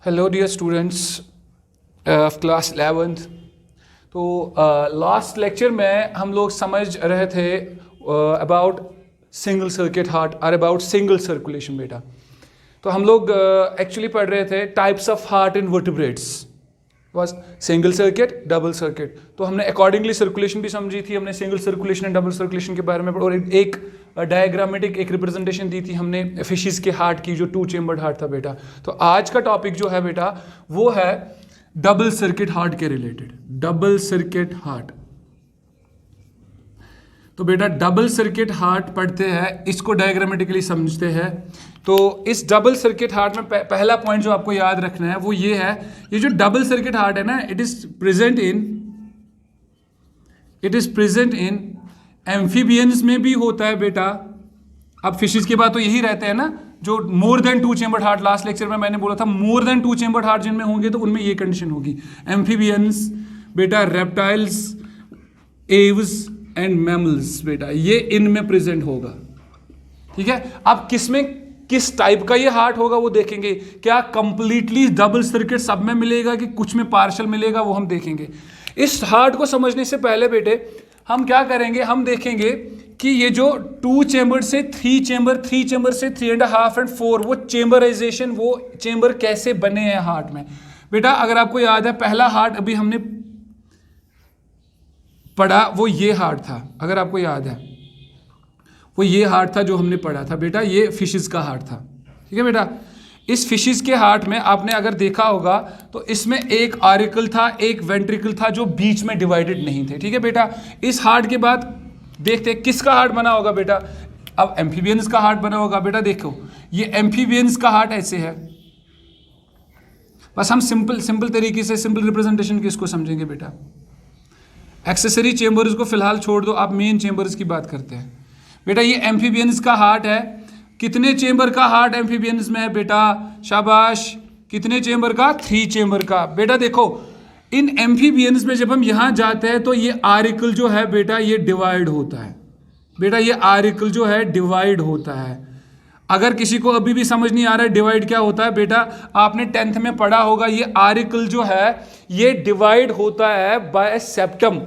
Hello dear students of class 11th। तो last lecture में हम लोग समझ रहे थे अबाउट सिंगल सर्किट हार्ट और अबाउट सिंगल सर्कुलेशन बेटा। तो हम लोग एक्चुअली पढ़ रहे थे types of heart in vertebrates was single circuit, double circuit. तो हमने अकॉर्डिंगली सर्कुलेशन भी समझी थी, हमने single circulation and double circulation के बारे में और एक डायग्रामेटिक एक रिप्रेजेंटेशन दी थी हमने फिशेस के हार्ट की, जो 2 चेम्बर्ड हार्ट था बेटा। तो आज का टॉपिक जो है बेटा वो है डबल सर्किट हार्ट के रिलेटेड, डबल सर्किट हार्ट। तो बेटा डबल सर्किट हार्ट पढ़ते हैं, इसको डायग्रामेटिकली समझते हैं। तो इस डबल सर्किट हार्ट में पहला पॉइंट जो आपको याद रखना है वो ये है, ये जो डबल सर्किट हार्ट है ना, it is present in amphibians में भी होता है बेटा। अब फिशेस के बाद तो यही रहते हैं ना, जो more than 2 chambered heart, last lecture में मैंने बोला था मोर देन 2 चेम्बर्ड हार्ट जिनमें होंगे तो उनमें ये कंडीशन होगी। एम्फीबियंस बेटा, रेप्टाइल्स, एव्स एंड मैमल्स बेटा, ये इनमें प्रेजेंट होगा। ठीक है, अब किस टाइप का ये हार्ट होगा वो देखेंगे। क्या कंप्लीटली डबल सर्किट सब में मिलेगा कि कुछ में पार्शियल मिलेगा, वो हम देखेंगे। इस हार्ट को समझने से पहले बेटे हम क्या करेंगे, हम देखेंगे कि ये जो 2 चेम्बर से 3 चेम्बर, 3 चेम्बर से 3.5 एंड 4, वो चेम्बराइजेशन, वो चेम्बर कैसे बने हैं हार्ट में। बेटा अगर आपको याद है, पहला हार्ट अभी हमने पढ़ा वो ये हार्ट था, अगर आपको याद है वो ये हार्ट था जो हमने पढ़ा था बेटा, ये फिशेस का हार्ट था। ठीक है बेटा, इस फिशेस के हार्ट में आपने अगर देखा होगा तो इसमें एक आरिकल था, एक वेंट्रिकल था, जो बीच में डिवाइडेड नहीं थे। ठीक है बेटा, इस हार्ट के बाद देखते हैं किसका हार्ट बना होगा बेटा। अब एम्फीबियंस का हार्ट बना होगा बेटा। देखो ये एम्फीबियंस का हार्ट ऐसे है, बस हम सिंपल तरीके से सिंपल रिप्रेजेंटेशन की इसको समझेंगे बेटा। एक्सेसरी चेम्बर्स को फिलहाल छोड़ दो, आप मेन चेम्बर्स की बात करते हैं बेटा। ये एम्फीबियंस का हार्ट है। कितने चेम्बर का हार्ट एम्फीबियंस में है बेटा, शाबाश, कितने चेम्बर का, 3 चेम्बर का। बेटा देखो इन एम्फीबियंस में जब हम यहां जाते हैं तो ये आरिकल जो है बेटा ये डिवाइड होता है बेटा, ये आरिकल जो है डिवाइड होता है। अगर किसी को अभी भी समझ नहीं आ रहा है डिवाइड क्या होता है बेटा, आपने 10th में पढ़ा होगा, ये आरिकल जो है ये डिवाइड होता है बाय सेप्टम,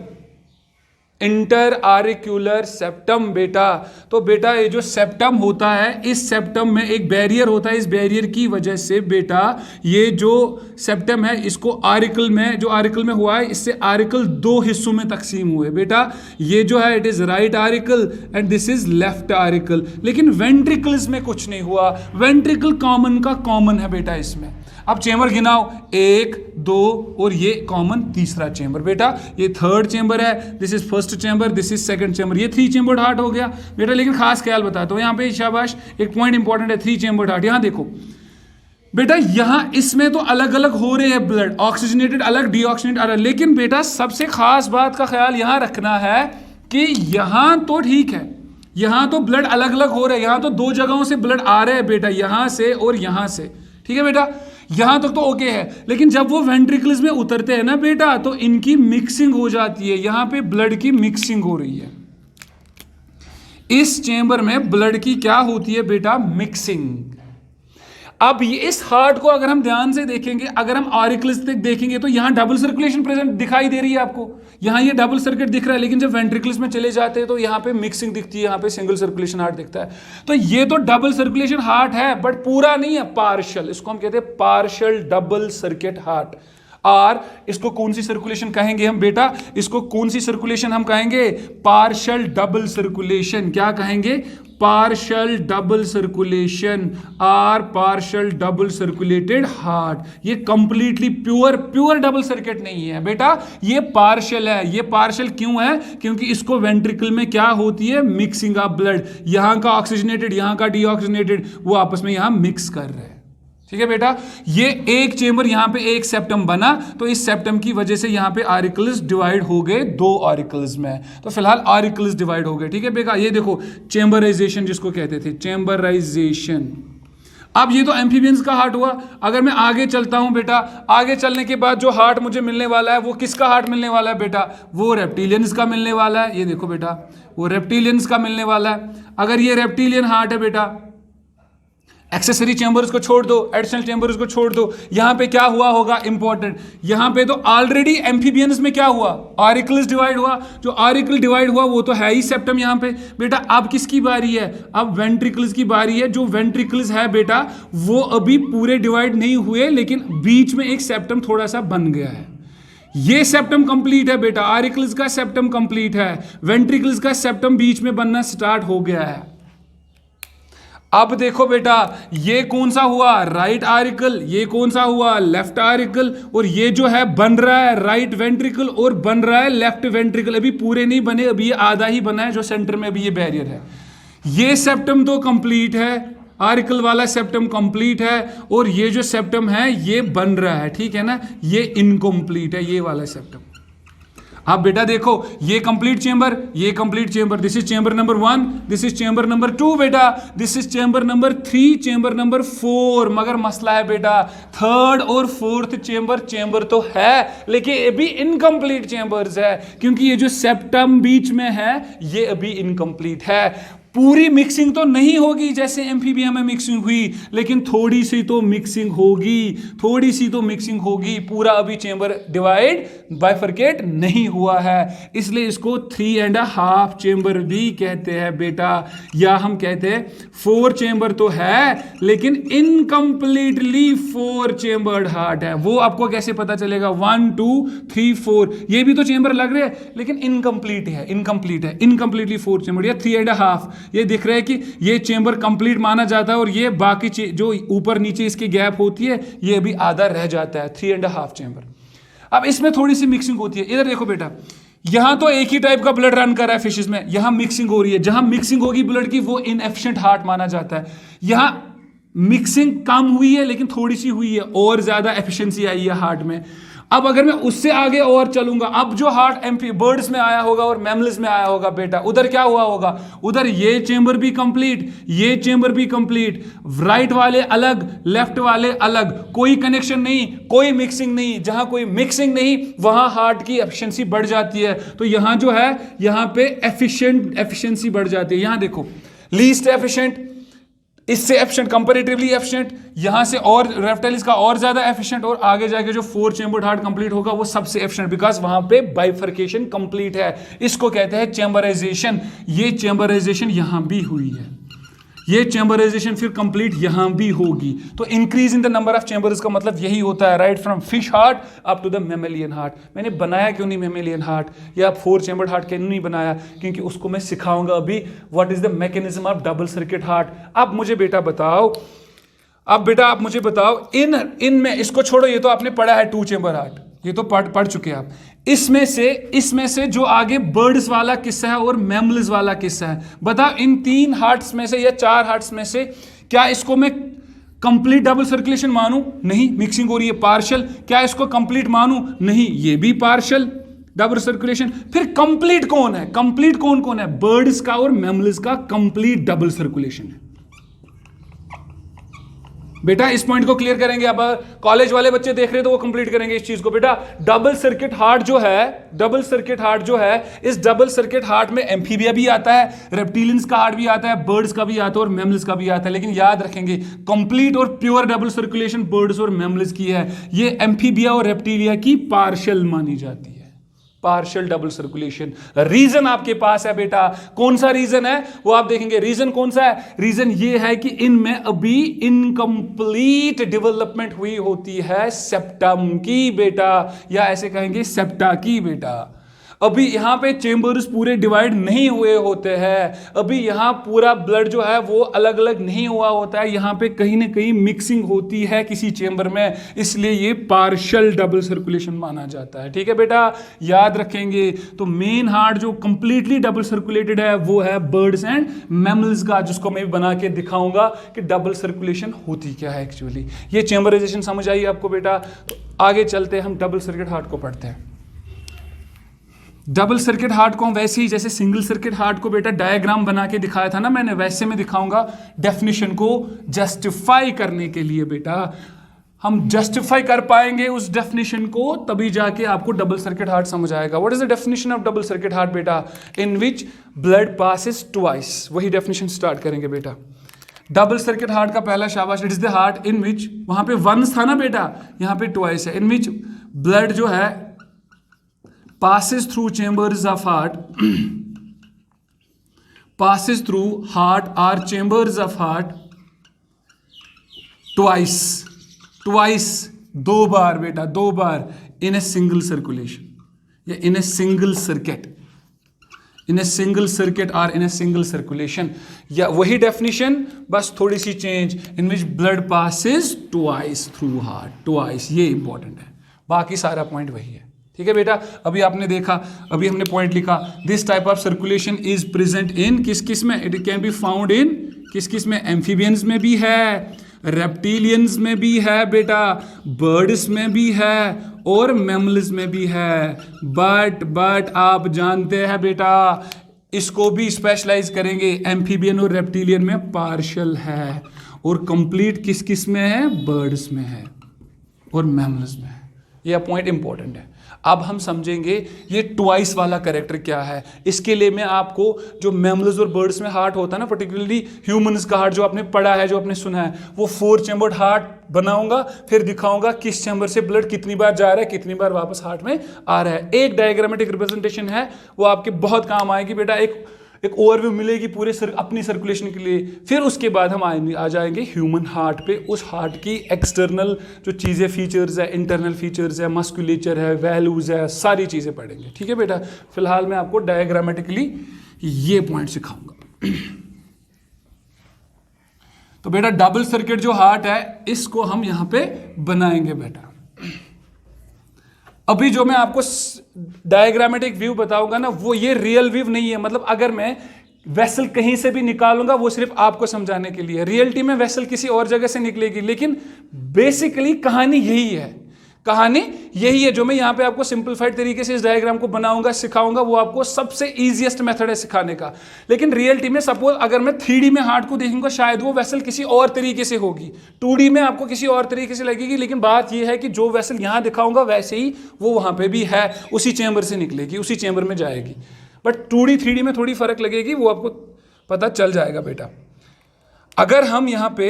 इंटर आरिक्यूलर सेप्टम बेटा। तो बेटा ये जो सेप्टम होता है, इस सेप्टम में एक बैरियर होता है, इस बैरियर की वजह से बेटा ये जो सेप्टम है इसको आरिकल में, जो आरिकल में हुआ है, इससे आरिकल 2 हिस्सों में तकसीम हुए बेटा। ये जो है it is right auricle and this is left auricle. लेकिन वेंट्रिकल्स में कुछ नहीं हुआ, वेंट्रिकल कॉमन का कॉमन है बेटा इसमें। अब चेम्बर गिनाओ, 1, 2 और ये कॉमन तीसरा चेम्बर बेटा, ये 3rd चेम्बर है, this is 1st chamber, this is 2nd chamber, ये 3 चेम्बर्ड हार्ट हो गया बेटा। लेकिन खास ख्याल बताता हूं यहाँ पे, शाबाश, एक पॉइंट इंपॉर्टेंट है 3 चेम्बर्ड हार्ट। यहां देखो बेटा, यहां इसमें तो अलग अलग हो रहे हैं ब्लड, ऑक्सीजनेटेड अलग, डीऑक्सीजनेटेड अलग। लेकिन बेटा सबसे खास बात का ख्याल यहां रखना है कि यहां तो ठीक है, यहां तो ब्लड अलग अलग हो रहे हैं, यहां तो 2 जगहों से ब्लड आ रहे हैं बेटा, यहां से और यहां से। ठीक है बेटा, यहां तक तो ओके है। लेकिन जब वो वेंट्रिकल्स में उतरते हैं ना बेटा, तो इनकी मिक्सिंग हो जाती है, यहां पे ब्लड की मिक्सिंग हो रही है। इस चेम्बर में ब्लड की क्या होती है बेटा, मिक्सिंग। अब ये इस हार्ट को अगर हम ध्यान से देखेंगे, अगर हम ऑरिकल्स तक देखेंगे तो यहां डबल सर्कुलेशन प्रेजेंट दिखाई दे रही है आपको, यहां ये डबल सर्किट दिख रहा है। लेकिन जब वेंट्रिकल्स में चले जाते हैं तो यहां पे मिक्सिंग दिखती है, यहां पे सिंगल सर्कुलेशन हार्ट दिखता है। तो ये तो डबल सर्कुलेशन हार्ट है बट पूरा नहीं है, पार्शियल। इसको हम कहते हैं पार्शियल डबल सर्किट हार्ट। और इसको कौन सी सर्कुलेशन कहेंगे हम बेटा, इसको कौन सी सर्कुलेशन हम कहेंगे, पार्शियल डबल सर्कुलेशन। क्या कहेंगे, पार्शियल डबल सर्कुलेशन और पार्शियल डबल सर्कुलेटेड हार्ट। ये कंप्लीटली प्योर डबल सर्किट नहीं है बेटा, ये पार्शियल है। ये पार्शियल क्यों है, क्योंकि इसको वेंट्रिकल में क्या होती है, मिक्सिंग ऑफ ब्लड, यहां का ऑक्सीजनेटेड यहां का डीऑक्सीजनेटेड, वो आपस में यहां मिक्स कर रहे हैं। ठीक है बेटा, ये एक चेम्बर, यहां पे एक सेप्टम बना, तो इस सेप्टम की वजह से यहां पे आरिकल्स डिवाइड हो गए 2 आरिकल्स में। तो फिलहाल आरिकल्स डिवाइड हो गए। ठीक है बेटा, ये देखो चेम्बराइजेशन जिसको कहते थे, चेम्बराइजेशन। अब ये तो एम्फीबियंस का हार्ट हुआ। अगर मैं आगे चलता हूं बेटा, आगे चलने के बाद जो हार्ट मुझे मिलने वाला है वो किसका हार्ट मिलने वाला है बेटा, वो रेप्टिलियंस का मिलने वाला है। ये देखो बेटा, वो रेप्टिलियंस का मिलने वाला है। अगर ये रेप्टिलियन हार्ट है बेटा, एक्सेसरी चेंबर्स को छोड़ दो, एडिशनल चेंबर्स को छोड़ दो, यहां पे क्या हुआ होगा इंपॉर्टेंट, यहां पे तो ऑलरेडी एम्फीबियंस में क्या हुआ, ऑरिकल्स डिवाइड हुआ, जो ऑरिकल डिवाइड हुआ वो तो है ही सेप्टम यहां पे। बेटा अब किसकी बारी है, अब वेंट्रिकल्स की बारी है। जो वेंट्रिकल्स है बेटा वो अभी पूरे डिवाइड नहीं हुए, लेकिन बीच में एक सेप्टम थोड़ा सा बन गया है। ये सेप्टम कंप्लीट है बेटा, ऑरिकल्स का सेप्टम कंप्लीट है, वेंट्रिकल्स का सेप्टम बीच में बनना स्टार्ट हो गया है। अब देखो बेटा ये कौन सा हुआ, राइट आरिकल, ये कौन सा हुआ, लेफ्ट आरिकल, और ये जो है बन रहा है राइट वेंट्रिकल और बन रहा है लेफ्ट वेंट्रिकल। अभी पूरे नहीं बने, अभी ये आधा ही बना है जो सेंटर में अभी ये बैरियर है। ये सेप्टम तो कंप्लीट है, आरिकल वाला सेप्टम कंप्लीट है, और ये जो सेप्टम है ये बन रहा है, ठीक है ना, ये इनकम्प्लीट है ये वाला सेप्टम। अब बेटा देखो ये कंप्लीट चेंबर, ये complete chamber, this is chamber number 1, this is chamber number 2 बेटा, this is chamber number 3, chamber number 4। मगर मसला है बेटा थर्ड और फोर्थ चेंबर तो है, लेकिन अभी इनकम्प्लीट चेंबर्स है, क्योंकि ये जो सेप्टम बीच में है ये अभी इनकम्प्लीट है। पूरी मिक्सिंग तो नहीं होगी जैसे एम्फीबियम में मिक्सिंग हुई, लेकिन थोड़ी सी तो मिक्सिंग होगी, थोड़ी सी तो मिक्सिंग होगी। पूरा अभी चेंबर डिवाइड बाइफरकेट नहीं हुआ है, इसलिए इसको 3.5 चेंबर भी कहते हैं बेटा, या हम कहते हैं 4 चेंबर तो है लेकिन इनकम्प्लीटली 4 चेंबर्ड हार्ट है। वो आपको कैसे पता चलेगा, 1 2 3 4 ये भी तो चेंबर लग रहे हैं लेकिन इनकम्प्लीट है, इनकम्प्लीटली 4 चेंबर या 3.5। ये दिख रहा है कि ये चेंबर कंप्लीट माना जाता है, और ये बाकी जो ऊपर नीचे इसकी गैप होती है ये अभी आधा रह जाता है, 3.5 चेंबर। अब इसमें थोड़ी सी मिक्सिंग होती है। इधर देखो बेटा, यहां तो एक ही टाइप का ब्लड रन कर रहा है फिशेस में, यहां मिक्सिंग हो रही है। जहां मिक्सिंग होगी ब्लड की वो इनएफिशिएंट हार्ट माना जाता है। यहां मिक्सिंग कम हुई है लेकिन थोड़ी सी हुई है, और ज्यादा एफिशिएंसी आई है हार्ट में। अब अगर मैं उससे आगे और चलूंगा, अब जो हार्ट एम्फी बर्ड्स में आया होगा और मैमल्स में आया होगा बेटा, उधर क्या हुआ होगा, उधर ये चेंबर भी कंप्लीट, ये चेंबर भी कंप्लीट, राइट वाले अलग लेफ्ट वाले अलग, कोई कनेक्शन नहीं, कोई मिक्सिंग नहीं। जहां कोई मिक्सिंग नहीं वहां हार्ट की एफिशिएंसी बढ़ जाती है। तो यहां जो है यहां पे एफिशिएंसी बढ़ जाती है। यहां देखो लीस्ट एफिशिएंट, इससे एफिशिएंट, कंपैरेटिवली एफिशिएंट, यहां से और रेप्टाइल्स का और ज्यादा एफिशिएंट, और आगे जाके जो 4 चेंबर्ड हार्ट कंप्लीट होगा वो सबसे एफिशिएंट, बिकॉज वहां पे बाइफरकेशन कंप्लीट है। इसको कहते हैं चेंबराइजेशन। ये चेंबराइजेशन यहां भी हुई है, ये चेंबराइजेशन फिर कंप्लीट यहां भी होगी। तो increase in the number of chambers का मतलब यही होता है, right from fish heart up to the mammalian heart. मैंने बनाया क्यों नहीं मैमेलियन हार्ट या 4 चेंबर्ड हार्ट क्यों नहीं बनाया, क्योंकि उसको मैं सिखाऊंगा अभी what is the mechanism of double circuit heart. अब मुझे बेटा बताओ, आप मुझे बताओ इन में, इसको छोड़ो, ये तो आपने पढ़ा है 2 चेंबर हार्ट, ये तो पढ़ चुके हैं आप। इसमें से जो आगे बर्ड्स वाला किस्सा है और मैमल्स वाला किस्सा है, बताओ इन 3 हार्ट्स में से या 4 हार्ट्स में से क्या इसको मैं कंप्लीट डबल सर्कुलेशन मानूं? नहीं, मिक्सिंग हो रही है, पार्शियल। क्या इसको कंप्लीट मानूं? नहीं, ये भी पार्शियल डबल सर्कुलेशन। फिर कंप्लीट कौन है? कंप्लीट कौन है? बर्ड्स का और मैमल्स का कंप्लीट डबल सर्कुलेशन है बेटा। इस पॉइंट को क्लियर करेंगे। अब कॉलेज वाले बच्चे देख रहे हैं तो वो कंप्लीट करेंगे इस चीज को बेटा। डबल सर्किट हार्ट जो है, इस डबल सर्किट हार्ट में एम्फीबिया भी आता है, रेप्टिलियंस का हार्ट भी आता है, बर्ड्स का भी आता है और मैमल्स का भी आता है। लेकिन याद रखेंगे कंप्लीट और प्योर डबल सर्कुलेशन बर्ड्स और मैमल्स की है, ये एम्फीबिया और रेप्टिलिया की पार्शियल मानी जाती है, पार्शियल डबल सर्कुलेशन। रीजन आपके पास है बेटा, कौन सा रीजन है वो आप देखेंगे। रीजन कौन सा है? रीजन ये है कि इनमें अभी इनकम्प्लीट डेवलपमेंट हुई होती है सेप्टम की बेटा, या ऐसे कहेंगे सेप्टा की बेटा। अभी यहां पे चेंबर्स पूरे डिवाइड नहीं हुए होते हैं, अभी यहां पूरा ब्लड जो है वो अलग अलग नहीं हुआ होता है, यहां पे कहीं ना कहीं मिक्सिंग होती है किसी चेंबर में, इसलिए ये पार्शियल डबल सर्कुलेशन माना जाता है। ठीक है बेटा, याद रखेंगे। तो मेन हार्ट जो कंप्लीटली डबल सर्कुलेटेड है वो है बर्ड्स एंड मैमल्स का, जिसको मैं भी बना के दिखाऊंगा कि डबल सर्कुलेशन होती क्या है एक्चुअली। ये चेंबराइजेशन समझ आई आपको बेटा। तो आगे चलते हैं, हम डबल सर्किट हार्ट को पढ़ते हैं। डबल सर्किट हार्ट को हम वैसे ही जैसे सिंगल सर्किट हार्ट को बेटा डायग्राम बना के दिखाया था ना मैंने, वैसे में दिखाऊंगा डेफिनेशन को जस्टिफाई करने के लिए बेटा। हम जस्टिफाई कर पाएंगे उस डेफिनेशन को तभी जाके आपको डबल सर्किट हार्ट समझ आएगा। What is the definition of double circuit heart बेटा? In which blood passes twice. वही डेफिनेशन स्टार्ट करेंगे बेटा। डबल सर्किट हार्ट का पहला शाबाश, it is the heart in which, वहां पे वंस था ना बेटा, यहां पे ट्वाइस है, इन विच ब्लड जो है passes through chambers of heart passes through heart or chambers of heart twice दो बार बेटा, दो बार in a single circulation या in a single circuit, in a single circuit or in a single circulation, या वही definition बस थोड़ी सी change, in which blood passes twice through heart, twice, ये इंपॉर्टेंट है, बाकी सारा पॉइंट वही है। ठीक है बेटा, अभी आपने देखा, अभी हमने पॉइंट लिखा, this type of circulation is present in किस किस में, it can be found in किस किस में, एम्फीबियंस में भी है, रेप्टिलियंस में भी है बेटा, बर्ड्स में भी है और मैमल्स में भी है, बट आप जानते हैं बेटा, इसको भी स्पेशलाइज करेंगे, एम्फीबियन और रेप्टिलियन में पार्शियल है और कंप्लीट किस किस में है, बर्ड्स में है और मैमल्स में है। यह पॉइंट इंपॉर्टेंट है। अब हम समझेंगे ये ट्वाइस वाला कैरेक्टर क्या है। इसके लिए मैं आपको जो मैमल्स और बर्ड्स में हार्ट होता है ना, पर्टिकुलरली ह्यूमंस का हार्ट जो आपने पढ़ा है, जो आपने सुना है, वो 4 चैम्बर्ड हार्ट बनाऊंगा, फिर दिखाऊंगा किस चैम्बर से ब्लड कितनी बार जा रहा है, कितनी बार वापस हार्ट में आ रहा है। एक डायग्रामेटिक रिप्रेजेंटेशन है, वो आपके बहुत काम आएगी बेटा, एक ओवरव्यू मिलेगी पूरे अपनी सर्कुलेशन के लिए। फिर उसके बाद हम आ जाएंगे ह्यूमन हार्ट पे, उस हार्ट की एक्सटर्नल जो चीज़ें, फीचर्स है, इंटरनल फीचर्स है, मस्कुलेचर है, वैल्यूज है, सारी चीज़ें पढ़ेंगे। ठीक है बेटा, फिलहाल मैं आपको डायग्रामेटिकली ये पॉइंट सिखाऊंगा। तो बेटा डबल सर्किट जो हार्ट है, इसको हम यहां पे बनाएंगे बेटा। अभी जो मैं आपको डायग्रामेटिक व्यू बताऊंगा ना, वो ये रियल व्यू नहीं है, मतलब अगर मैं वेसल कहीं से भी निकालूंगा वो सिर्फ आपको समझाने के लिए, रियलिटी में वेसल किसी और जगह से निकलेगी, लेकिन बेसिकली कहानी यही है, कहानी यही है। जो मैं यहाँ पे आपको सिंपलीफाइड तरीके से इस डायग्राम को बनाऊंगा, सिखाऊंगा, वो आपको सबसे इजीएस्ट मेथड है सिखाने का। लेकिन रियलिटी में सपोज अगर मैं 3D में हार्ट को देखूंगा, शायद वो वेसल किसी और तरीके से होगी, 2D में आपको किसी और तरीके से लगेगी, लेकिन बात यह है कि जो वेसल यहाँ दिखाऊंगा वैसे ही वो वहाँ पे भी है, उसी चैम्बर से निकलेगी, उसी चैम्बर में जाएगी। बट 2D 3D में थोड़ी फर्क लगेगी, वो आपको पता चल जाएगा बेटा। अगर हम यहाँ पे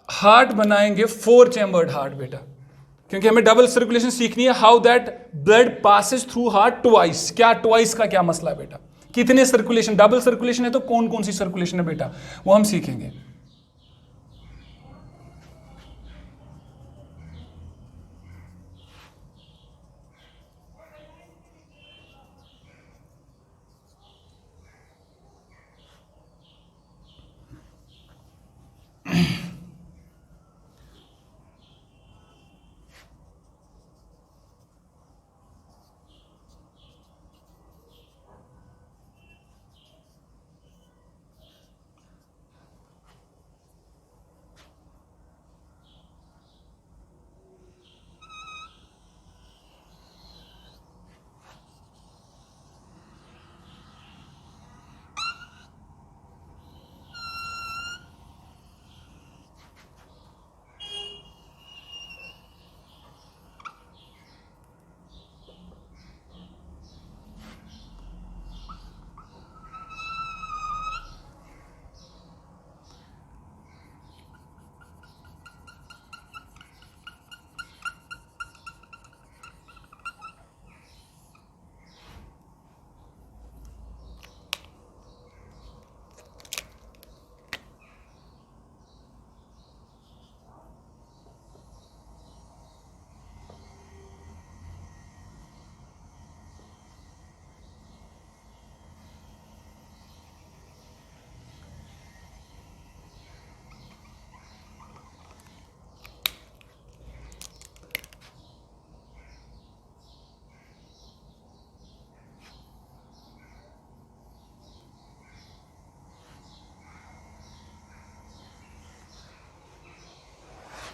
हार्ट बनाएंगे 4 चैम्बर्ड हार्ट बेटा, क्योंकि हमें डबल सर्कुलेशन सीखनी है, how that blood passes through heart twice. क्या ट्वाइस का क्या मसला है बेटा, कितने सर्कुलेशन, डबल सर्कुलेशन है तो कौन कौन सी सर्कुलेशन है बेटा, वो हम सीखेंगे।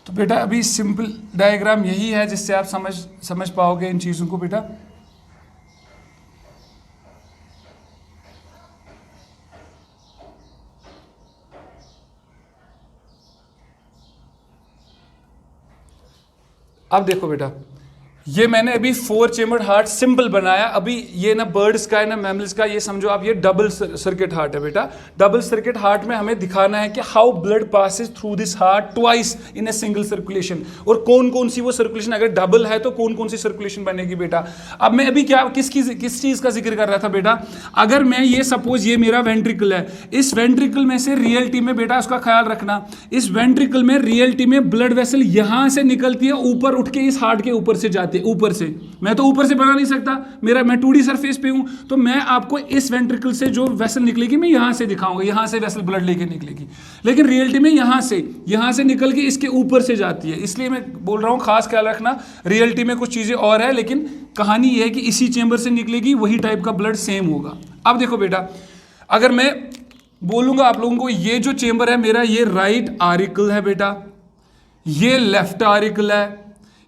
तो बेटा अभी सिंपल डायग्राम यही है जिससे आप समझ पाओगे इन चीज़ों को बेटा। अब देखो बेटा, ये मैंने अभी 4 चेम्बर्ड हार्ट सिंपल बनाया। अभी ये ना बर्ड्स का है ना मैमल्स का, ये समझो आप, ये डबल सर्किट हार्ट है बेटा। डबल सर्किट हार्ट में हमें दिखाना है कि how blood passes through this heart twice in a single circulation, और कौन कौन सी वो सर्कुलेशन, अगर डबल है तो कौन कौन सी सर्कुलेशन बनेगी बेटा। अब मैं अभी क्या किस चीज का जिक्र कर रहा था बेटा, अगर मैं ये सपोज ये मेरा वेंट्रिकल है, इस वेंट्रिकल में से रियलिटी में बेटा उसका ख्याल रखना, इस वेंट्रिकल में रियलिटी में ब्लड वेसल यहां से निकलती है, ऊपर उठ के इस हार्ट के ऊपर से जाती है, ऊपर से। मैं तो ऊपर से बना नहीं सकता, मैं 2D सरफेस पे हूं, तो मैं आपको इस वेंट्रिकल से जो वेसल निकलेगी मैं यहां से दिखाऊंगा, यहां से वेसल ब्लड लेके निकलेगी, लेकिन रियलिटी में यहां से निकल के इसके ऊपर से जाती है। इसलिए मैं बोल रहा हूं खास ख्याल रखना, रियलिटी में कुछ चीजें और है, लेकिन कहानी यह है कि इसी चेंबर से निकलेगी, वही टाइप का ब्लड सेम होगा। अब देखो बेटा, अगर मैं बोलूंगा आप लोगों को, ये जो चेंबर है मेरा, ये राइट आरिकल है बेटा, ये लेफ्ट आरिकल है,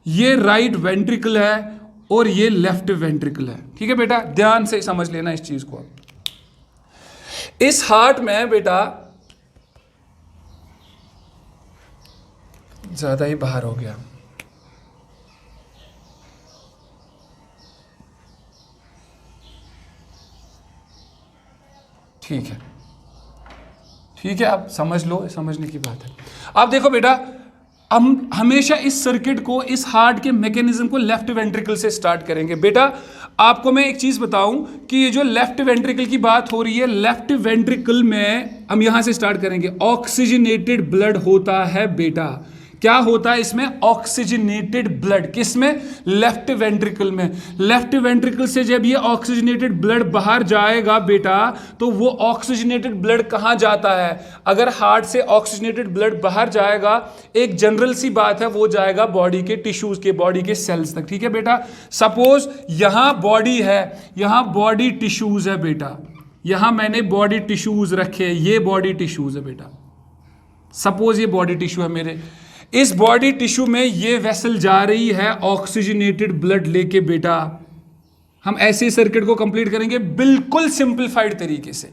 ये राइट वेंट्रिकल है, और ये लेफ्ट वेंट्रिकल है। ठीक है बेटा, ध्यान से समझ लेना इस चीज को। इस हार्ट में बेटा ज्यादा ही बाहर हो गया, ठीक है ठीक है, आप समझ लो, समझने की बात है। आप देखो बेटा, हम हमेशा इस सर्किट को, इस हार्ट के मैकेनिज्म को लेफ्ट वेंट्रिकल से स्टार्ट करेंगे। बेटा आपको मैं एक चीज बताऊं कि ये जो लेफ्ट वेंट्रिकल की बात हो रही है, लेफ्ट वेंट्रिकल में हम यहां से स्टार्ट करेंगे। ऑक्सीजनेटेड ब्लड होता है बेटा, क्या होता है इसमें? Oxygenated blood. किसमें? लेफ्ट वेंट्रिकल में। लेफ्ट वेंट्रिकल से जब ये ऑक्सीजनेटेड ब्लड बाहर जाएगा बेटा, तो वो ऑक्सीजनेटेड ब्लड कहां जाता है? अगर हार्ट से ऑक्सीजनेटेड ब्लड बाहर जाएगा, एक जनरल सी बात है, वो जाएगा बॉडी के टिश्यूज के, बॉडी के सेल्स तक। ठीक है बेटा, सपोज यहां बॉडी है, यहां बॉडी टिश्यूज है बेटा, यहां मैंने बॉडी टिश्यूज रखे, ये बॉडी टिश्यूज है बेटा, सपोज ये बॉडी टिश्यू है मेरे, इस बॉडी टिश्यू में ये वेसल जा रही है ऑक्सीजनेटेड ब्लड लेके बेटा। हम ऐसे सर्किट को कंप्लीट करेंगे बिल्कुल सिंपलीफाइड तरीके से।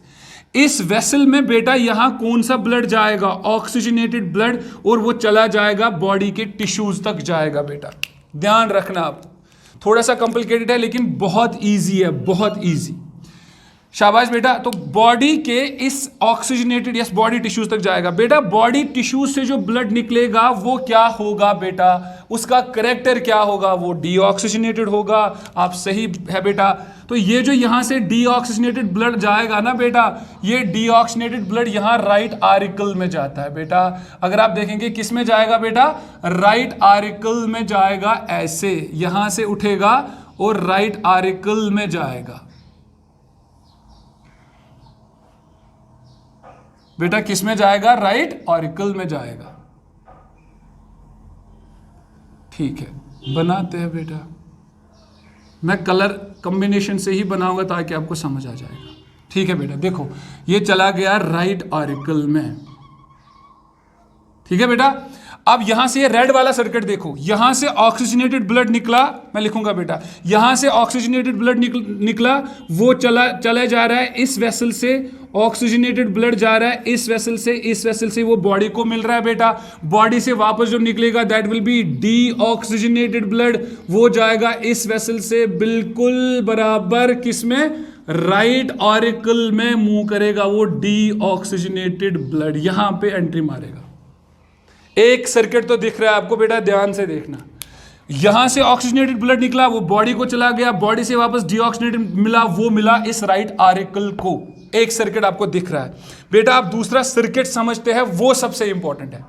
इस वेसल में बेटा यहां कौन सा ब्लड जाएगा? ऑक्सीजनेटेड ब्लड, और वो चला जाएगा बॉडी के टिश्यूज तक जाएगा बेटा। ध्यान रखना, आप थोड़ा सा कॉम्प्लिकेटेड है लेकिन बहुत ईजी है, बहुत ईजी। शाबाश बेटा। तो बॉडी के इस ऑक्सीजनेटेड यस बॉडी टिश्यूज तक जाएगा बेटा। बॉडी टिश्यूज से जो ब्लड निकलेगा वो क्या होगा बेटा? उसका करेक्टर क्या होगा? वो डीऑक्सीजनेटेड होगा। आप सही है बेटा। तो ये जो यहां से डीऑक्सीजनेटेड ब्लड जाएगा ना बेटा, ये डीऑक्सीजनेटेड ब्लड यहां राइट आरिकल में जाता है बेटा। अगर आप देखेंगे किस में जाएगा बेटा? राइट आरिकल में जाएगा। ऐसे यहां से उठेगा और राइट आरिकल में जाएगा बेटा। किस में जाएगा? राइट ऑरिकल में जाएगा। ठीक है, बनाते हैं बेटा। मैं कलर कॉम्बिनेशन से ही बनाऊंगा ताकि आपको समझ आ जाएगा। ठीक है बेटा, देखो ये चला गया राइट ऑरिकल में। ठीक है बेटा। अब यहां से ये रेड वाला सर्किट देखो, यहां से ऑक्सीजनेटेड ब्लड निकला, मैं लिखूंगा बेटा, यहां से ऑक्सीजनेटेड ब्लड निकला, वो चला जा रहा है इस वेसल से, ऑक्सीजनेटेड ब्लड जा रहा है इस वेसल से, इस वेसल से वो बॉडी को मिल रहा है बेटा। बॉडी से वापस जो निकलेगा that will be deoxygenated blood, वो जाएगा इस वेसल से बिल्कुल बराबर किसमें? राइट ऑरिकल में मूव करेगा वो डीऑक्सीजनेटेड ब्लड, यहां पे एंट्री मारेगा। एक सर्किट तो दिख रहा है आपको बेटा, ध्यान से देखना। यहां से ऑक्सीजनेटेड ब्लड निकला, वो बॉडी को चला गया, बॉडी से वापस डीऑक्सीजनेटेड मिला, वो मिला इस राइट आरिकल को। एक सर्किट आपको दिख रहा है बेटा। आप दूसरा सर्किट समझते हैं, वो सबसे इंपॉर्टेंट है।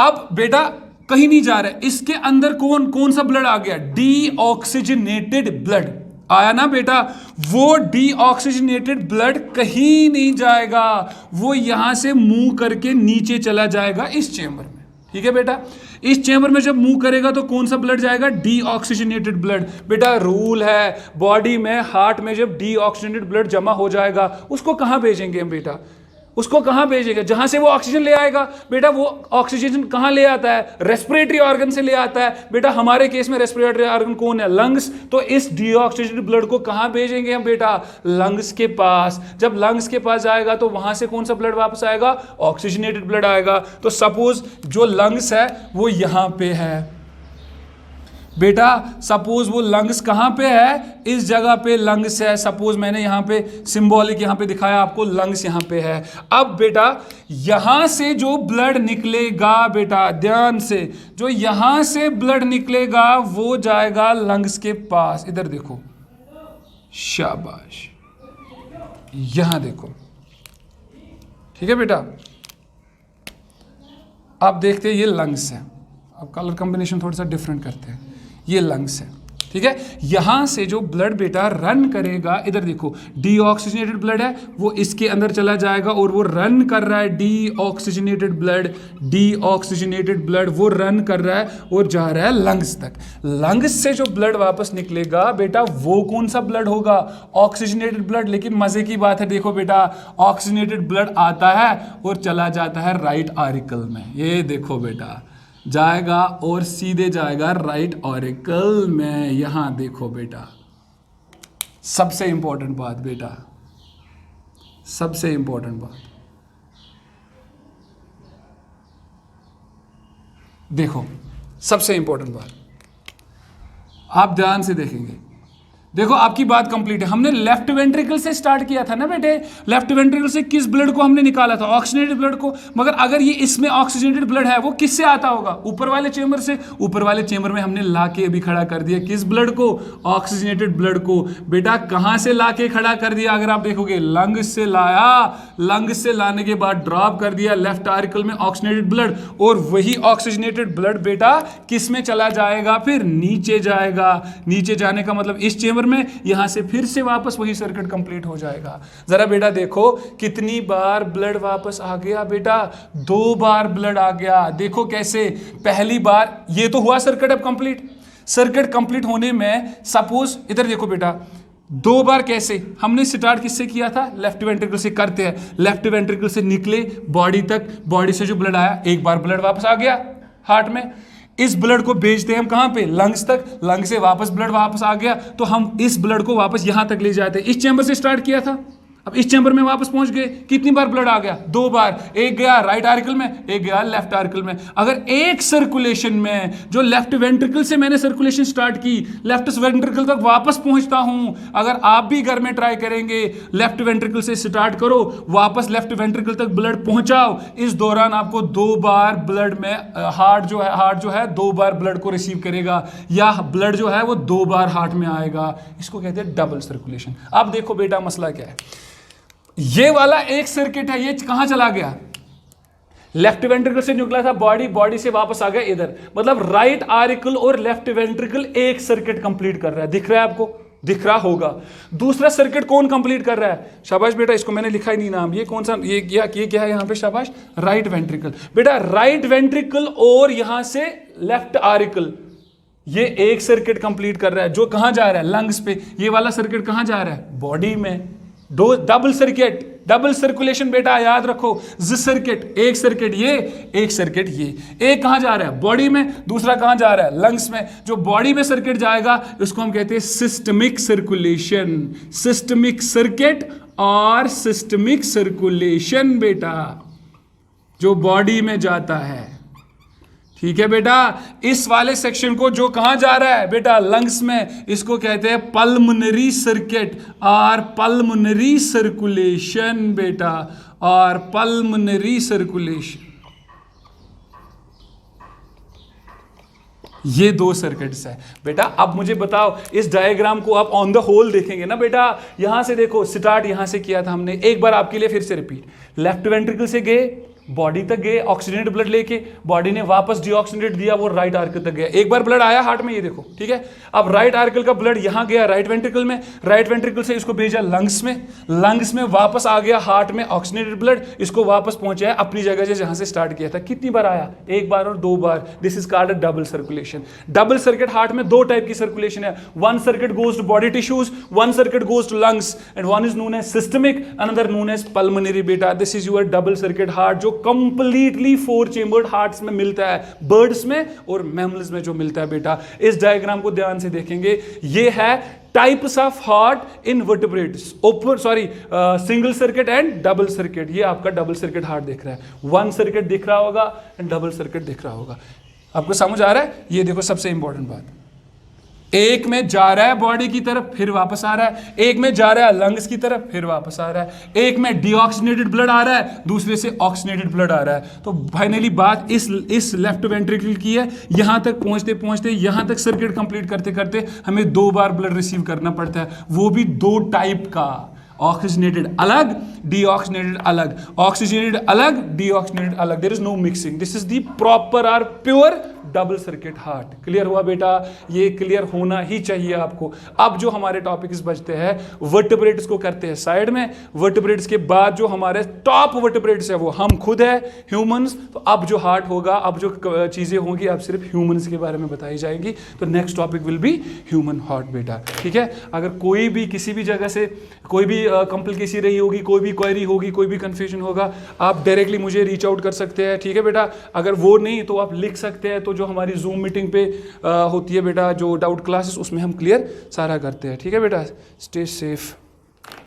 अब बेटा कहीं नहीं जा रहा है, इसके अंदर कौन सा ब्लड आ गया? डीऑक्सीजनेटेड ब्लड आया ना बेटा। वो डीऑक्सीजनेटेड ब्लड कहीं नहीं जाएगा, वो यहां से मूव करके नीचे चला जाएगा इस चेंबर में। ठीक है बेटा। इस चेंबर में जब मूव करेगा तो कौन सा ब्लड जाएगा? Deoxygenated blood. बेटा रूल है बॉडी में, हार्ट में जब डीऑक्सीजनेटेड ब्लड जमा हो जाएगा उसको कहां भेजेंगे हम बेटा? उसको कहां भेजेंगे? जहां से वो ऑक्सीजन ले आएगा बेटा। वो ऑक्सीजन कहां ले आता है? रेस्पिरेटरी ऑर्गन से ले आता है बेटा। हमारे केस में रेस्पिरेटरी ऑर्गन कौन है? लंग्स। तो इस डीऑक्सीजनेटेड ब्लड को कहां भेजेंगे हम बेटा? लंग्स के पास। जब लंग्स के पास जाएगा तो वहां से कौन सा ब्लड वापस आएगा? ऑक्सीजनेटेड ब्लड आएगा। तो सपोज जो लंग्स है वो यहां पे है, बेटा सपोज वो लंग्स कहाँ पे है, इस जगह पे लंग्स है। सपोज मैंने यहाँ पे सिंबॉलिक यहाँ पे दिखाया आपको, लंग्स यहाँ पे है। अब बेटा यहाँ से जो ब्लड निकलेगा, बेटा ध्यान से, जो यहाँ से ब्लड निकलेगा वो जाएगा लंग्स के पास। इधर देखो, शाबाश, यहाँ देखो, ठीक है बेटा। आप देखते हैं ये लंग्स है, अब कलर कॉम्बिनेशन थोड़ा सा डिफरेंट करते हैं, ये लंग्स है, ठीक है। यहां से जो ब्लड बेटा रन करेगा, इधर देखो डीऑक्सीजनेटेड ब्लड है, वो इसके अंदर चला जाएगा और वो रन कर रहा है डीऑक्सीजनेटेड ब्लड वो रन कर रहा है और जा रहा है लंग्स तक। लंग्स से जो ब्लड वापस निकलेगा बेटा वो कौन सा ब्लड होगा, ऑक्सीजनेटेड ब्लड। लेकिन मजे की बात है, देखो बेटा ऑक्सीजनेटेड ब्लड आता है और चला जाता है राइट ऑरिकल में। ये देखो बेटा जाएगा और सीधे जाएगा राइट ऑरिकल में। यहां देखो बेटा, सबसे इंपॉर्टेंट बात बेटा, सबसे इंपॉर्टेंट बात देखो, सबसे इंपॉर्टेंट बात आप ध्यान से देखेंगे। देखो आपकी बात कंप्लीट है। हमने लेफ्ट वेंट्रिकल से स्टार्ट किया था ना बेटे, लेफ्ट वेंट्रिकल से किस ब्लड को हमने निकाला था, ऑक्सीजनेटेड ब्लड को। मगर अगर ये इसमें ऑक्सीजनेटेड ब्लड है वो किससे आता होगा, ऊपर वाले चेंबर से। ऊपर वाले चेंबर में हमने लाके अभी खड़ा कर दिया किस ब्लड को, ऑक्सीजनेटेड ब्लड को। बेटा कहां से लाके खड़ा कर दिया, अगर आप देखोगे लंग्स से लाया, लंग्स से लाने के बाद ड्रॉप कर दिया लेफ्ट आर्टिकल में ऑक्सीजनेटेड ब्लड, और वही ऑक्सीजनेटेड ब्लड बेटा किस में चला जाएगा, फिर नीचे जाएगा। नीचे जाने का मतलब इस चेंबर में, यहां से फिर से वापस वही सर्किट कंप्लीट हो जाएगा। जरा बेटा देखो कितनी बार ब्लड वापस आ गया बेटा, 2 बार ब्लड आ गया। देखो कैसे, पहली बार ये तो हुआ सर्किट अब कंप्लीट। सर्किट कंप्लीट होने में सपोज इधर देखो बेटा 2 बार कैसे, हमने स्टार्ट किससे किया था, लेफ्ट वेंट्रिकल से करते हैं। लेफ्ट वेंट्रिकल से निकले बॉडी तक, बॉडी से जो ब्लड आया, 1 बार ब्लड वापस आ गया हार्ट में। इस ब्लड को भेजते हैं हम कहां पे, लंग्स तक। लंग से वापस ब्लड वापस आ गया तो हम इस ब्लड को वापस यहां तक ले जाते हैं। इस चैम्बर से स्टार्ट किया था, अब इस चैम्बर में वापस पहुंच गए। कितनी बार ब्लड आ गया, 2 बार। एक गया राइट आर्टिकल में, एक गया लेफ्ट आर्टिकल में। अगर एक सर्कुलेशन में जो लेफ्ट वेंट्रिकल से मैंने सर्कुलेशन स्टार्ट की, लेफ्ट वेंट्रिकल तक वापस पहुंचता हूं। अगर आप भी घर में ट्राई करेंगे, लेफ्ट वेंट्रिकल से स्टार्ट करो, वापस लेफ्ट वेंट्रिकल तक ब्लड पहुंचाओ, इस दौरान आपको 2 बार ब्लड में हार्ट जो है 2 बार ब्लड को रिसीव करेगा, या ब्लड जो है वो 2 बार हार्ट में आएगा। इसको कहते हैं डबल सर्कुलेशन। अब देखो बेटा मसला क्या है, ये वाला एक सर्किट है, ये कहां चला गया, लेफ्ट वेंट्रिकल से निकला था बॉडी, बॉडी से वापस आ गया इधर। मतलब राइट आर्टिकल और लेफ्ट वेंट्रिकल एक सर्किट कंप्लीट कर रहा है। दिख रहा है आपको, दिख रहा होगा। दूसरा सर्किट कौन कंप्लीट कर रहा है, शाबाश बेटा, इसको मैंने लिखा ही नहीं नाम, ये कौन सा, ये क्या है यहां पे, शाबाश, राइट वेंट्रिकल। बेटा राइट वेंट्रिकल और यहां से लेफ्ट आर्टिकल, ये एक सर्किट कंप्लीट कर रहा है, जो कहां जा रहा है, लंग्स पे। ये वाला सर्किट कहां जा रहा है, बॉडी में। डबल सर्किट, डबल सर्कुलेशन बेटा याद रखो। सर्किट, एक सर्किट ये, एक सर्किट ये। एक कहां जा रहा है, बॉडी में, दूसरा कहां जा रहा है, लंग्स में। जो बॉडी में सर्किट जाएगा उसको हम कहते हैं सिस्टमिक सर्कुलेशन, सिस्टमिक सर्किट और सिस्टमिक सर्कुलेशन बेटा, जो बॉडी में जाता है। ठीक है बेटा, इस वाले सेक्शन को जो कहां जा रहा है बेटा, लंग्स में, इसको कहते हैं पल्मोनरी सर्किट और पल्मोनरी सर्कुलेशन बेटा, और पल्मोनरी सर्कुलेशन। ये 2 सर्किट्स है बेटा। अब मुझे बताओ, इस डायग्राम को आप ऑन द होल देखेंगे ना बेटा, यहां से देखो स्टार्ट यहां से किया था हमने। एक बार आपके लिए फिर से रिपीट, लेफ्ट वेंट्रिकल से गए, बॉडी तक गए ऑक्सीजनेटेड ब्लड लेके, बॉडी ने वापस डीऑक्सीजनेट दिया, वो राइट आर्टिकल तक गया। एक बार ब्लड आया हार्ट में, ये देखो, ठीक है। अब राइट आर्टिकल का ब्लड यहां गया राइट वेंट्रिकल में, राइट वेंट्रिकल से इसको भेजा लंग्स में, लंग्स में वापस आ गया हार्ट में ऑक्सीजनेटेड ब्लड, इसको वापस पहुंचाया अपनी जगह जहां से स्टार्ट किया था। कितनी बार आया, 1 बार और 2 बार। This is called double circulation. Double circuit heart में 2 टाइप की सर्कुलेशन है, one circuit goes to body tissues, one circuit goes to lungs, and one is known as systemic, another known as pulmonary बेटा। This is your double circuit heart, जो complete 4 chambered hearts में मिलता है, birds में और mammals में जो मिलता है बेटा। इस डायग्राम को ध्यान से देखेंगे, ये है types of heart in vertebrates, open single circuit and double circuit. ये आपका डबल सर्किट हार्ट दिख रहा है, वन सर्किट दिख रहा होगा एंड डबल सर्किट दिख रहा होगा। आपको समझ आ रहा है? ये देखो सबसे इंपॉर्टेंट बात, एक में जा रहा है बॉडी की तरफ फिर वापस आ रहा है, एक में जा रहा है लंग्स की तरफ फिर वापस आ रहा है, एक में डीऑक्सीनेटेड ब्लड आ रहा है, दूसरे से ऑक्सीनेटेड ब्लड आ रहा है। तो फाइनली बात इस लेफ्ट वेंट्रिकल की है। यहां तक पहुंचते पहुंचते यहां तक सर्किट कंप्लीट करते करते हमें 2 बार ब्लड रिसीव करना पड़ता है, वो भी 2 टाइप का, ऑक्सीजनेटेड अलग, डीऑक्सीनेटेड अलग, ऑक्सीजनेटेड अलग, डीऑक्सीनेटेड अलग। There is no mixing. This is the proper और pure double circuit heart. Clear हुआ बेटा? ये क्लियर होना ही चाहिए आपको। अब जो हमारे टॉपिक्स बचते हैं, वर्टिब्रेट्स को करते हैं साइड में। वर्टिब्रेट्स के बाद जो हमारे टॉप वर्टिब्रेट्स है वो हम खुद है, ह्यूमंस। तो अब जो हार्ट होगा, अब जो चीजें होंगी, अब सिर्फ ह्यूमंस के बारे में बताई जाएगी। तो next topic will be human heart बेटा, ठीक है? अगर कोई भी किसी भी जगह से कोई भी कॉम्प्लिकेसी रही होगी, कोई भी क्वेरी होगी, कोई भी कंफ्यूजन होगा, आप डायरेक्टली मुझे रीच आउट कर सकते हैं, ठीक है बेटा? अगर वो नहीं तो आप लिख सकते हैं। तो जो हमारी जूम मीटिंग पे होती है बेटा, जो डाउट क्लासेस, उसमें हम क्लियर सारा करते हैं, ठीक है बेटा? Stay safe.